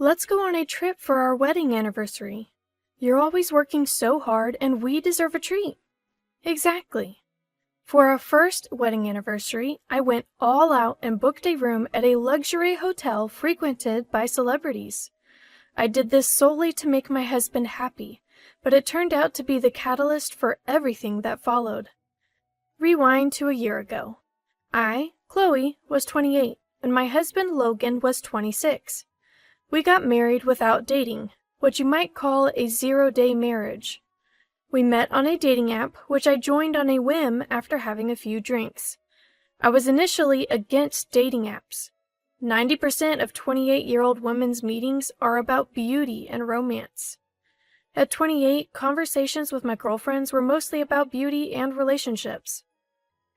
Let's go on a trip for our wedding anniversary. You're always working so hard and we deserve a treat. Exactly. For our first wedding anniversary, I went all out and booked a room at a luxury hotel frequented by celebrities. I did this solely to make my husband happy, but it turned out to be the catalyst for everything that followed. Rewind to a year ago. I, Chloe, was 28, and my husband Logan was 26. We got married without dating, what you might call a 0-day marriage. We met on a dating app, which I joined on a whim after having a few drinks. I was initially against dating apps. 90% of 28-year-old women's meetings are about beauty and romance. At 28, conversations with my girlfriends were mostly about beauty and relationships.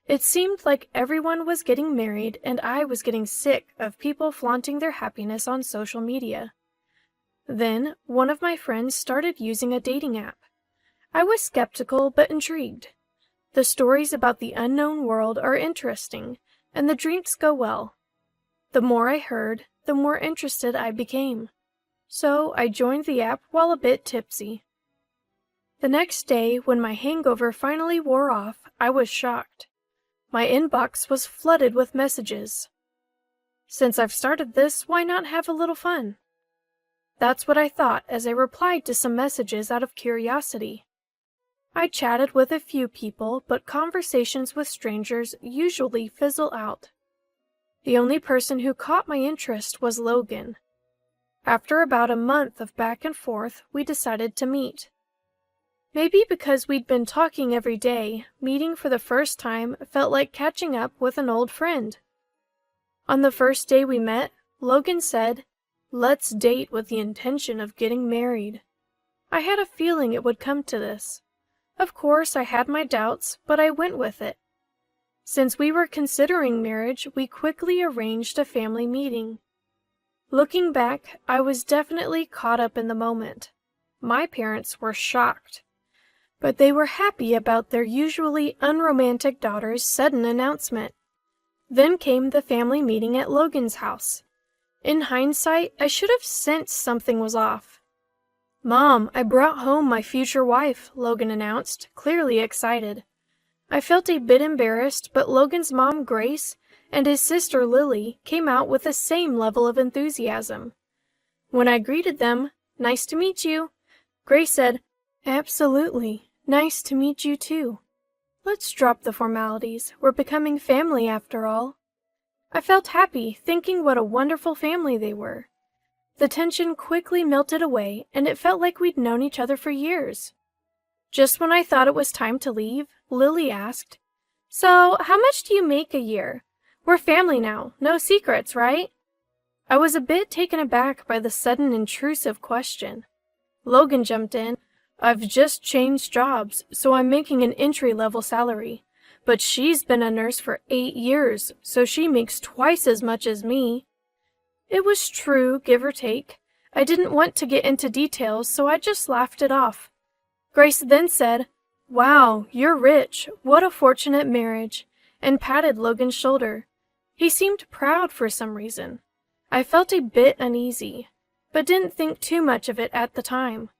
It seemed like everyone was getting married and I was getting sick of people flaunting their happiness on social media. Then, one of my friends started using a dating app. I was skeptical but intrigued. The stories about the unknown world are interesting, and the drinks go well. The more I heard, the more interested I became. So I joined the app while a bit tipsy. The next day, when my hangover finally wore off, I was shocked. My inbox was flooded with messages. Since I've started this, why not have a little fun? That's what I thought as I replied to some messages out of curiosity. I chatted with a few people, but conversations with strangers usually fizzle out. The only person who caught my interest was Logan. After about a month of back and forth, we decided to meet. Maybe because we'd been talking every day, meeting for the first time felt like catching up with an old friend. On the first day we met, Logan said, "Let's date with the intention of getting married." I had a feeling it would come to this. Of course, I had my doubts, but I went with it. Since we were considering marriage, we quickly arranged a family meeting. Looking back, I was definitely caught up in the moment. My parents were shocked, but they were happy about their usually unromantic daughter's sudden announcement. Then came the family meeting at Logan's house. In hindsight, I should have sensed something was off. "Mom, I brought home my future wife," Logan announced, clearly excited. I felt a bit embarrassed, but Logan's mom, Grace, and his sister, Lily, came out with the same level of enthusiasm. When I greeted them, "Nice to meet you," Grace said, "Absolutely. Nice to meet you too. Let's drop the formalities. We're becoming family after all." I felt happy, thinking what a wonderful family they were. The tension quickly melted away, and it felt like we'd known each other for years. Just when I thought it was time to leave, Lily asked, "So, how much do you make a year? We're family now, no secrets, right?" I was a bit taken aback by the sudden intrusive question. Logan jumped in, "I've just changed jobs, so I'm making an entry-level salary. But she's been a nurse for 8 years, so she makes twice as much as me." It was true, give or take. I didn't want to get into details, so I just laughed it off. Grace then said, "Wow, you're rich. What a fortunate marriage," and patted Logan's shoulder. He seemed proud for some reason. I felt a bit uneasy, but didn't think too much of it at the time.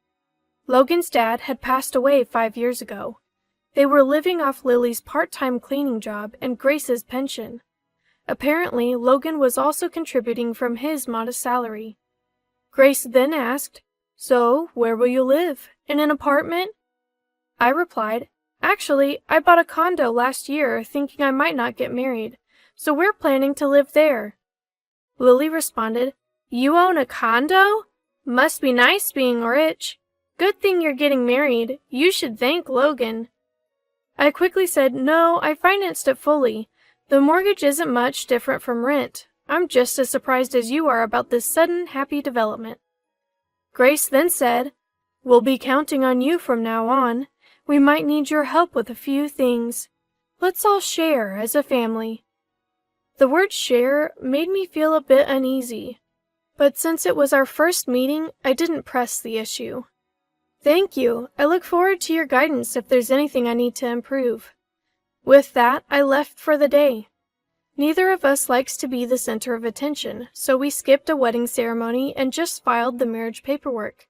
Logan's dad had passed away 5 years ago. They were living off Lily's part-time cleaning job and Grace's pension. Apparently, Logan was also contributing from his modest salary. Grace then asked, "So, where will you live? In an apartment?" I replied, "Actually, I bought a condo last year thinking I might not get married, so we're planning to live there." Lily responded, "You own a condo? Must be nice being rich. Good thing you're getting married. You should thank Logan." I quickly said, "No, I financed it fully. The mortgage isn't much different from rent. I'm just as surprised as you are about this sudden happy development." Grace then said, "We'll be counting on you from now on. We might need your help with a few things. Let's all share as a family." The word share made me feel a bit uneasy, but since it was our first meeting, I didn't press the issue. "Thank you. I look forward to your guidance if there's anything I need to improve." With that, I left for the day. Neither of us likes to be the center of attention, so we skipped a wedding ceremony and just filed the marriage paperwork.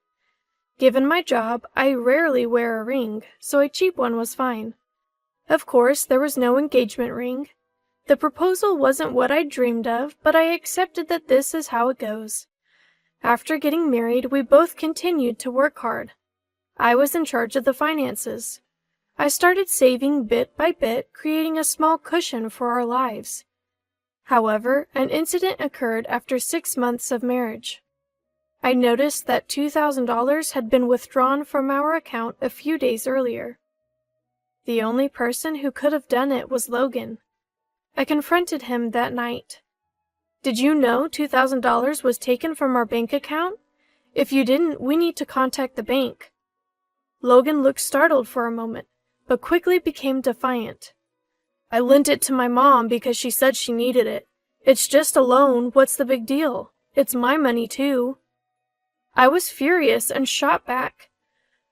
Given my job, I rarely wear a ring, so a cheap one was fine. Of course, there was no engagement ring. The proposal wasn't what I dreamed of, but I accepted that this is how it goes. After getting married, we both continued to work hard. I was in charge of the finances. I started saving bit by bit, creating a small cushion for our lives. However, an incident occurred after 6 months of marriage. I noticed that $2,000 had been withdrawn from our account a few days earlier. The only person who could have done it was Logan. I confronted him that night. "Did you know $2,000 was taken from our bank account? If you didn't, we need to contact the bank." Logan looked startled for a moment, but quickly became defiant. "I lent it to my mom because she said she needed it. It's just a loan, what's the big deal? It's my money too." I was furious and shot back.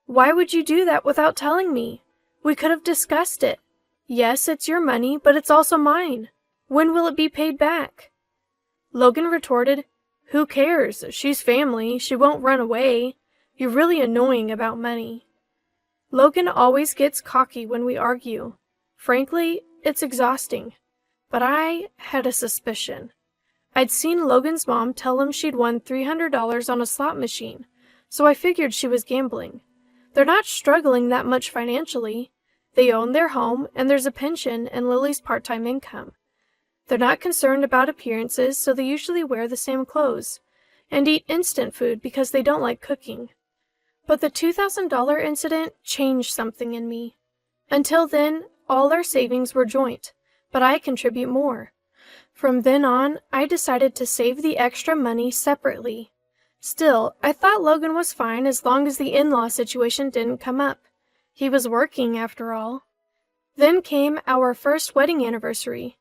"Why would you do that without telling me? We could have discussed it. Yes, it's your money, but it's also mine. When will it be paid back?" Logan retorted, "Who cares? She's family. She won't run away. You're really annoying about money." Logan always gets cocky when we argue. Frankly, it's exhausting. But I had a suspicion. I'd seen Logan's mom tell him she'd won $300 on a slot machine, so I figured she was gambling. They're not struggling that much financially. They own their home, and there's a pension and Lily's part-time income. They're not concerned about appearances, so they usually wear the same clothes, and eat instant food because they don't like cooking. But the $2,000 incident changed something in me. Until then, all our savings were joint, but I contribute more. From then on, I decided to save the extra money separately. Still, I thought Logan was fine as long as the in-law situation didn't come up. He was working, after all. Then came our first wedding anniversary.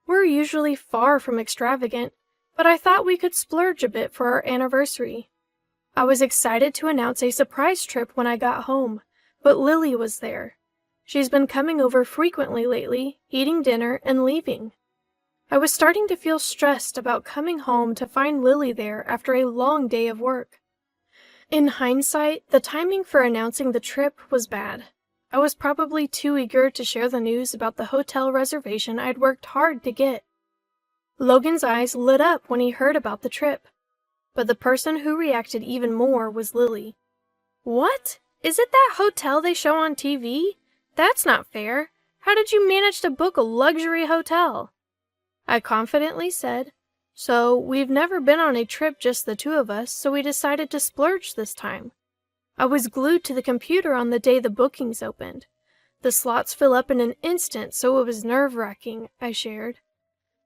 We're usually far from extravagant, but I thought we could splurge a bit for our anniversary. I was excited to announce a surprise trip when I got home, but Lily was there. She's been coming over frequently lately, eating dinner and leaving. I was starting to feel stressed about coming home to find Lily there after a long day of work. In hindsight, the timing for announcing the trip was bad. I was probably too eager to share the news about the hotel reservation I'd worked hard to get. Logan's eyes lit up when he heard about the trip, but the person who reacted even more was Lily. "What? Is it that hotel they show on TV? That's not fair. How did you manage to book a luxury hotel?" I confidently said, "So, we've never been on a trip just the two of us, so we decided to splurge this time." I was glued to the computer on the day the bookings opened. "The slots fill up in an instant, so it was nerve-wracking," I shared.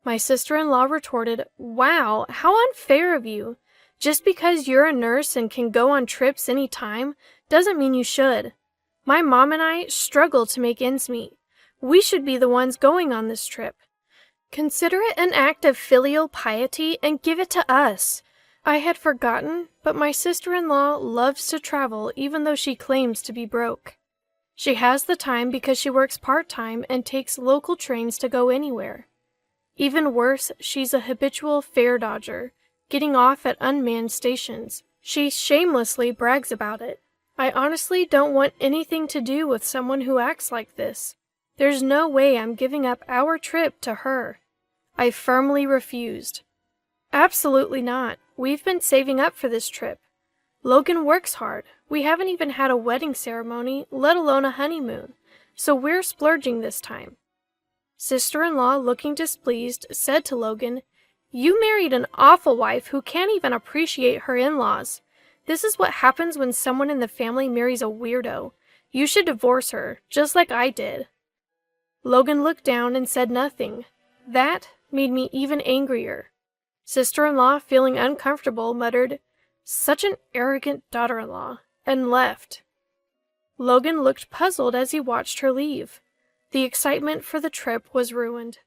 My sister-in-law retorted, "Wow, how unfair of you. Just because you're a nurse and can go on trips any time doesn't mean you should. My mom and I struggle to make ends meet. We should be the ones going on this trip. Consider it an act of filial piety and give it to us." I had forgotten, but my sister-in-law loves to travel even though she claims to be broke. She has the time because she works part-time and takes local trains to go anywhere. Even worse, she's a habitual fare dodger, getting off at unmanned stations. She shamelessly brags about it. I honestly don't want anything to do with someone who acts like this. There's no way I'm giving up our trip to her. I firmly refused. "Absolutely not. We've been saving up for this trip. Logan works hard. We haven't even had a wedding ceremony, let alone a honeymoon, so we're splurging this time." Sister-in-law, looking displeased, said to Logan, "You married an awful wife who can't even appreciate her in-laws. This is what happens when someone in the family marries a weirdo. You should divorce her, just like I did." Logan looked down and said nothing. That made me even angrier. Sister-in-law, feeling uncomfortable, muttered, "Such an arrogant daughter-in-law," and left. Logan looked puzzled as he watched her leave. The excitement for the trip was ruined.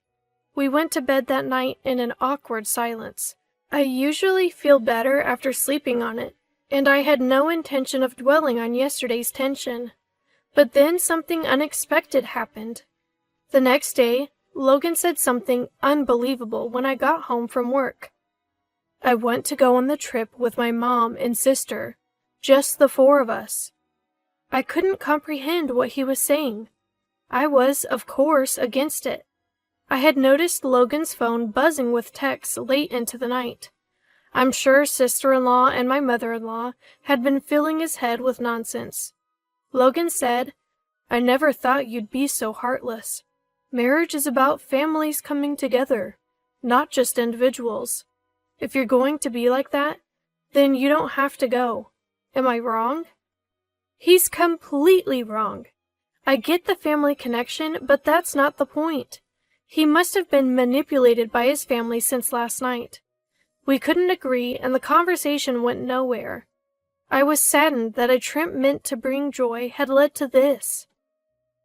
We went to bed that night in an awkward silence. I usually feel better after sleeping on it, and I had no intention of dwelling on yesterday's tension. But then something unexpected happened. The next day, Logan said something unbelievable when I got home from work. I want to go on the trip with my mom and sister, just the four of us. I couldn't comprehend what he was saying. I was, of course, against it. I had noticed Logan's phone buzzing with texts late into the night. I'm sure sister-in-law and my mother-in-law had been filling his head with nonsense. Logan said, "I never thought you'd be so heartless. Marriage is about families coming together, not just individuals. If you're going to be like that, then you don't have to go. Am I wrong?" He's completely wrong. I get the family connection, but that's not the point. He must have been manipulated by his family since last night. We couldn't agree, and the conversation went nowhere. I was saddened that a trip meant to bring joy had led to this.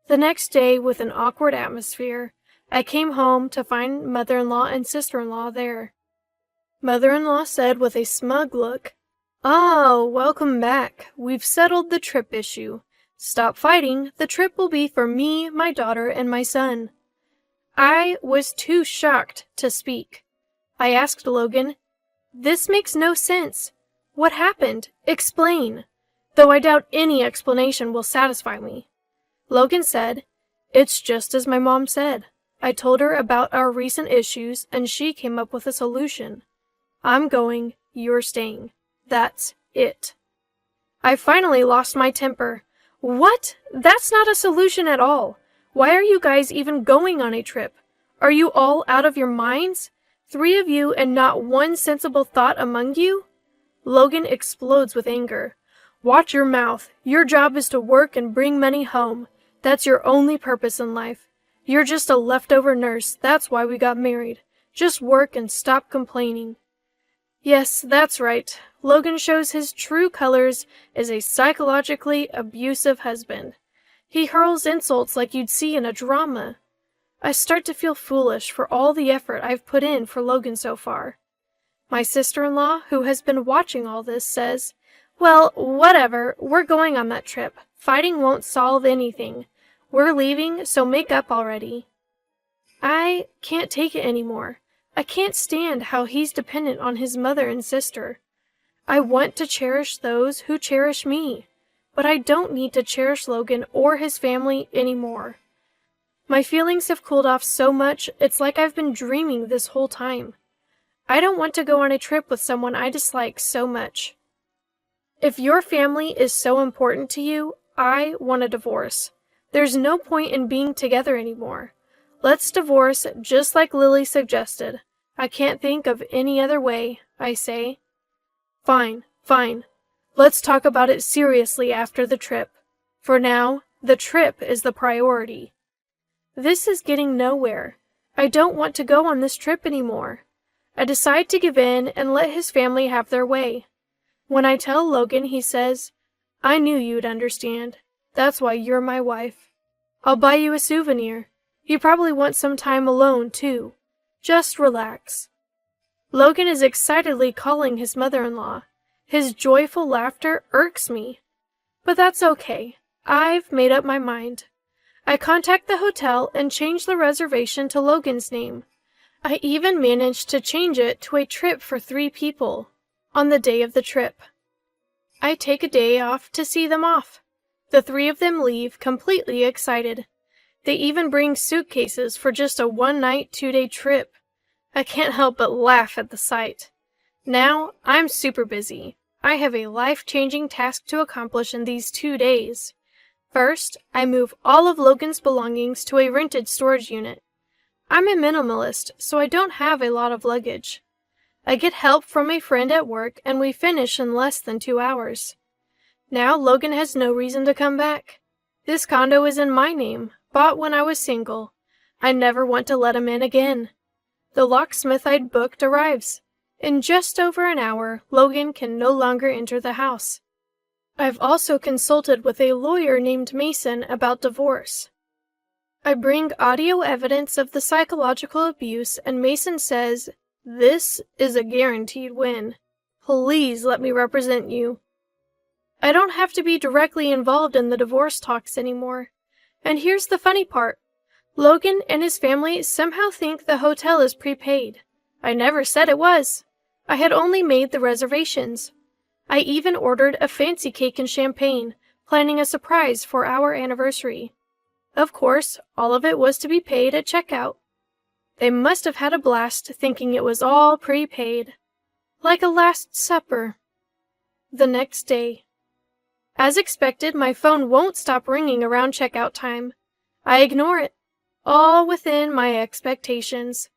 The next day, with an awkward atmosphere, I came home to find mother-in-law and sister-in-law there. Mother-in-law said with a smug look, "Oh, welcome back. We've settled the trip issue. Stop fighting. The trip will be for me, my daughter, and my son." I was too shocked to speak. I asked Logan, "This makes no sense. What happened? Explain." Though I doubt any explanation will satisfy me. Logan said, "It's just as my mom said. I told her about our recent issues and she came up with a solution. I'm going, you're staying. That's it." I finally lost my temper. What? That's not a solution at all. Why are you guys even going on a trip? Are you all out of your minds? 3 of you and not one sensible thought among you? Logan explodes with anger. "Watch your mouth. Your job is to work and bring money home. That's your only purpose in life. You're just a leftover nurse. That's why we got married. Just work and stop complaining." Yes, that's right. Logan shows his true colors as a psychologically abusive husband. He hurls insults like you'd see in a drama. I start to feel foolish for all the effort I've put in for Logan so far. My sister-in-law, who has been watching all this, says, "Well, whatever, we're going on that trip. Fighting won't solve anything. We're leaving, so make up already." I can't take it anymore. I can't stand how he's dependent on his mother and sister. I want to cherish those who cherish me, but I don't need to cherish Logan or his family anymore. My feelings have cooled off so much, it's like I've been dreaming this whole time. I don't want to go on a trip with someone I dislike so much. If your family is so important to you, I want a divorce. There's no point in being together anymore. Let's divorce just like Lily suggested. I can't think of any other way, I say. Fine. Let's talk about it seriously after the trip. For now, the trip is the priority. This is getting nowhere. I don't want to go on this trip anymore. I decide to give in and let his family have their way. When I tell Logan, he says, "I knew you'd understand. That's why you're my wife. I'll buy you a souvenir. You probably want some time alone, too. Just relax." Logan is excitedly calling his mother-in-law. His joyful laughter irks me. But that's okay. I've made up my mind. I contact the hotel and change the reservation to Logan's name. I even managed to change it to a trip for 3 people on the day of the trip. I take a day off to see them off. The 3 of them leave completely excited. They even bring suitcases for just a 1-night, 2-day trip. I can't help but laugh at the sight. Now, I'm super busy. I have a life-changing task to accomplish in these 2 days. First, I move all of Logan's belongings to a rented storage unit. I'm a minimalist, so I don't have a lot of luggage. I get help from a friend at work, and we finish in less than 2 hours. Now Logan has no reason to come back. This condo is in my name, bought when I was single. I never want to let him in again. The locksmith I'd booked arrives. In just over an hour, Logan can no longer enter the house. I've also consulted with a lawyer named Mason about divorce. I bring audio evidence of the psychological abuse, and Mason says, "This is a guaranteed win. Please let me represent you." I don't have to be directly involved in the divorce talks anymore. And here's the funny part. Logan and his family somehow think the hotel is prepaid. I never said it was. I had only made the reservations. I even ordered a fancy cake and champagne, planning a surprise for our anniversary. Of course, all of it was to be paid at checkout. They must have had a blast thinking it was all prepaid. Like a Last Supper. The next day. As expected, my phone won't stop ringing around checkout time. I ignore it. All within my expectations.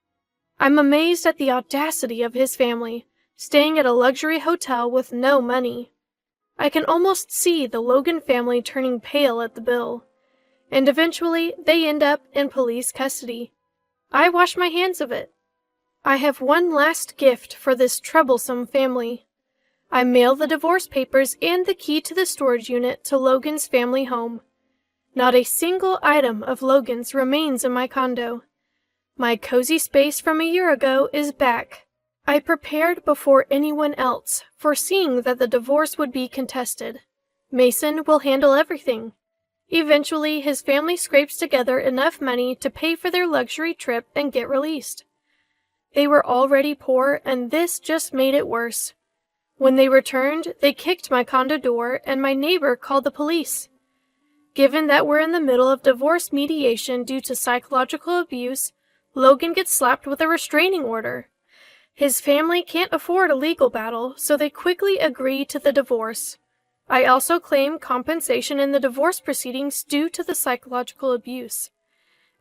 I'm amazed at the audacity of his family, staying at a luxury hotel with no money. I can almost see the Logan family turning pale at the bill. And eventually, they end up in police custody. I wash my hands of it. I have one last gift for this troublesome family. I mail the divorce papers and the key to the storage unit to Logan's family home. Not a single item of Logan's remains in my condo. My cozy space from a year ago is back. I prepared before anyone else, foreseeing that the divorce would be contested. Mason will handle everything. Eventually, his family scrapes together enough money to pay for their luxury trip and get released. They were already poor, and this just made it worse. When they returned, they kicked my condo door, and my neighbor called the police. Given that we're in the middle of divorce mediation due to psychological abuse, Logan gets slapped with a restraining order. His family can't afford a legal battle, so they quickly agree to the divorce. I also claim compensation in the divorce proceedings due to the psychological abuse.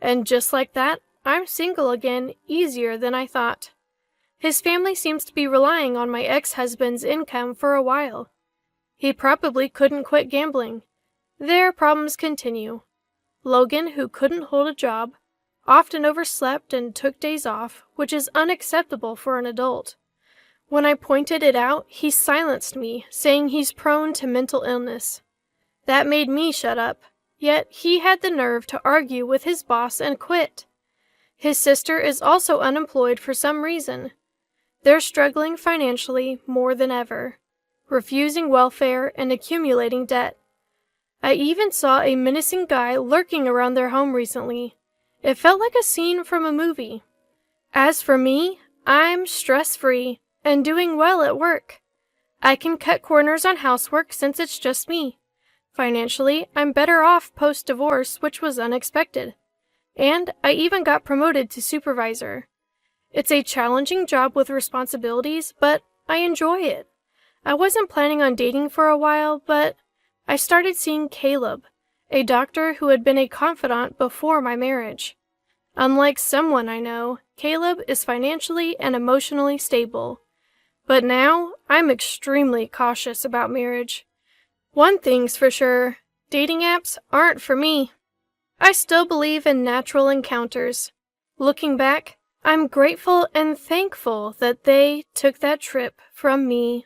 And just like that, I'm single again, easier than I thought. His family seems to be relying on my ex-husband's income for a while. He probably couldn't quit gambling. Their problems continue. Logan, who couldn't hold a job, often overslept and took days off, which is unacceptable for an adult. When I pointed it out, he silenced me, saying he's prone to mental illness. That made me shut up, yet he had the nerve to argue with his boss and quit. His sister is also unemployed for some reason. They're struggling financially more than ever, refusing welfare and accumulating debt. I even saw a menacing guy lurking around their home recently. It felt like a scene from a movie. As for me, I'm stress-free and doing well at work. I can cut corners on housework since it's just me. Financially, I'm better off post-divorce, which was unexpected. And I even got promoted to supervisor. It's a challenging job with responsibilities, but I enjoy it. I wasn't planning on dating for a while, but I started seeing Caleb, a doctor who had been a confidant before my marriage. Unlike someone I know, Caleb is financially and emotionally stable. But now, I'm extremely cautious about marriage. One thing's for sure, dating apps aren't for me. I still believe in natural encounters. Looking back, I'm grateful and thankful that they took that trip from me.